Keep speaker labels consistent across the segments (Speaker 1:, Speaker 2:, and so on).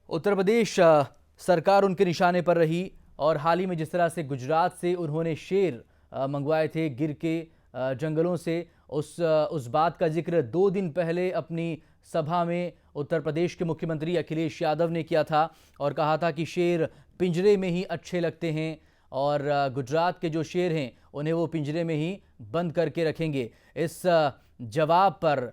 Speaker 1: उत्तर प्रदेश सरकार उनके निशाने पर रही और हाल ही में जिस तरह से गुजरात से उन्होंने शेर मंगवाए थे गिर के जंगलों से, उस बात का जिक्र 2 दिन पहले अपनी सभा में उत्तर प्रदेश के मुख्यमंत्री अखिलेश यादव ने किया था और कहा था कि शेर पिंजरे में ही अच्छे लगते हैं और गुजरात के जो शेर हैं उन्हें वो पिंजरे में ही बंद करके रखेंगे। इस जवाब पर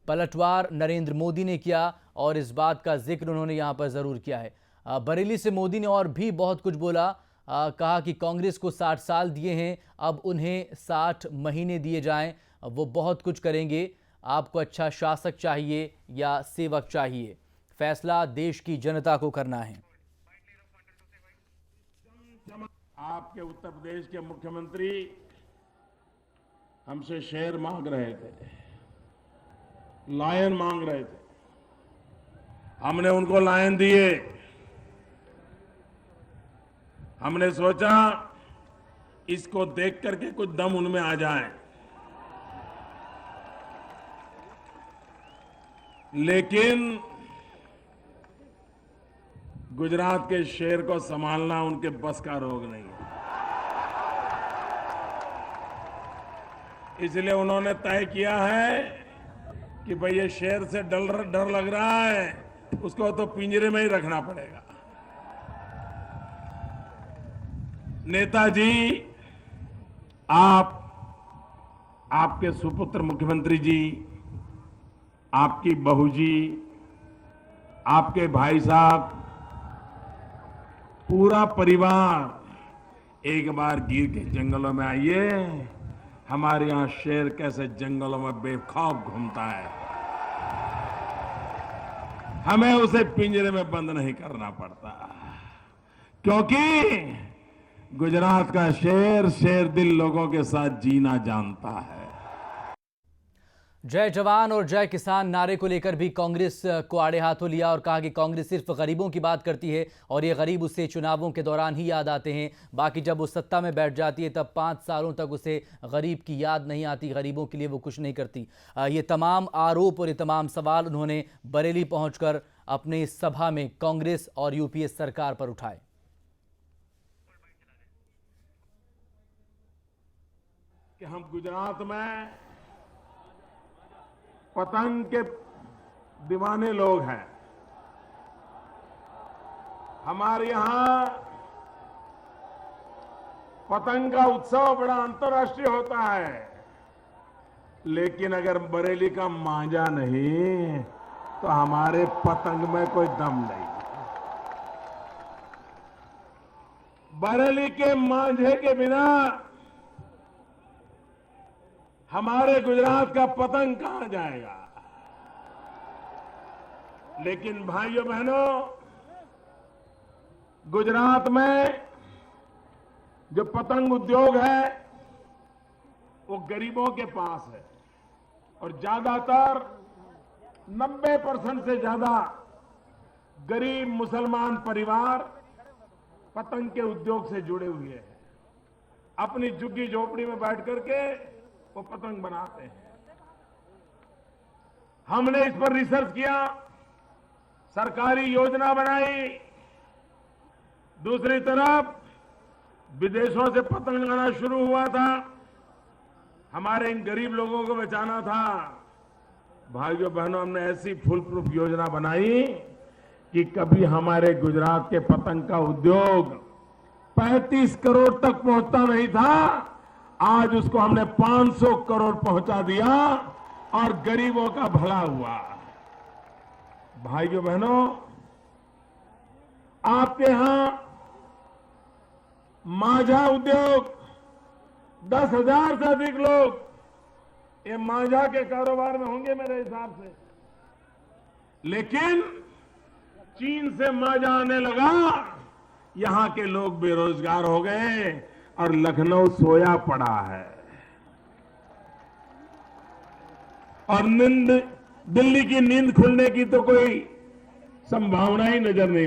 Speaker 1: पलटवार नरेंद्र मोदी ने किया और इस बात का जिक्र उन्होंने यहां पर ज़रूर किया है। बरेली से मोदी ने और भी बहुत कुछ बोला। कहा कि कांग्रेस को 60 साल दिए हैं, अब उन्हें 60 महीने दिए जाएं, वो बहुत कुछ करेंगे। आपको अच्छा शासक चाहिए या सेवक चाहिए, फैसला देश की जनता को करना है।
Speaker 2: आपके उत्तर प्रदेश के मुख्यमंत्री हमसे शेर मांग रहे थे, लायन मांग रहे थे, हमने उनको लायन दिए। हमने सोचा इसको देख करके कुछ दम उनमें आ जाए, लेकिन गुजरात के शेर को संभालना उनके बस का रोग नहीं है। इसलिए उन्होंने तय किया है कि भाई ये शेर से डर लग रहा है, उसको तो पिंजरे में ही रखना पड़ेगा। नेताजी, आपके सुपुत्र मुख्यमंत्री जी, आपकी बहू जी, आपके भाई साहब, पूरा परिवार एक बार गिर के जंगलों में आइए। हमारे यहां शेर कैसे जंगलों में बेखौफ घूमता है, हमें उसे पिंजरे में बंद नहीं करना पड़ता, क्योंकि गुजरात का शेर दिल लोगों के साथ जीना जानता है।
Speaker 1: जय जवान और जय किसान नारे को लेकर भी कांग्रेस को आड़े हाथों लिया और कहा कि कांग्रेस सिर्फ गरीबों की बात करती है और ये गरीब उसे चुनावों के दौरान ही याद आते हैं, बाकी जब वो सत्ता में बैठ जाती है तब 5 सालों तक उसे गरीब की याद नहीं आती, गरीबों के लिए वो कुछ नहीं करती। ये तमाम आरोप और ये तमाम सवाल उन्होंने बरेली पहुंचकर अपनी सभा में कांग्रेस और यूपीए सरकार पर उठाए।
Speaker 2: कि हम गुजरात में पतंग के दीवाने लोग हैं। हमारे यहां पतंग का उत्सव बड़ा अंतर्राष्ट्रीय होता है, लेकिन अगर बरेली का मांझा नहीं तो हमारे पतंग में कोई दम नहीं। बरेली के मांझे के बिना हमारे गुजरात का पतंग कहां जाएगा। लेकिन भाइयों बहनों, गुजरात में जो पतंग उद्योग है वो गरीबों के पास है और ज्यादातर 90% से ज्यादा गरीब मुसलमान परिवार पतंग के उद्योग से जुड़े हुए हैं। अपनी झुग्गी झोपड़ी में बैठ करके वो पतंग बनाते हैं। हमने इस पर रिसर्च किया, सरकारी योजना बनाई, दूसरी तरफ विदेशों से पतंग आना शुरू हुआ था, हमारे इन गरीब लोगों को बचाना था। भाइयों बहनों, हमने ऐसी फुल प्रूफ योजना बनाई कि कभी हमारे गुजरात के पतंग का उद्योग 35 करोड़ तक पहुंचता नहीं था, आज उसको हमने 500 करोड़ पहुंचा दिया और गरीबों का भला हुआ। भाइयों बहनों, आपके यहां मांझा उद्योग 10,000 से अधिक लोग ये मांझा के कारोबार में होंगे मेरे हिसाब से, लेकिन चीन से मांझा आने लगा, यहां के लोग बेरोजगार हो गए और लखनऊ सोया पड़ा है और दिल्ली की नींद खुलने की तो कोई संभावना ही नजर नहीं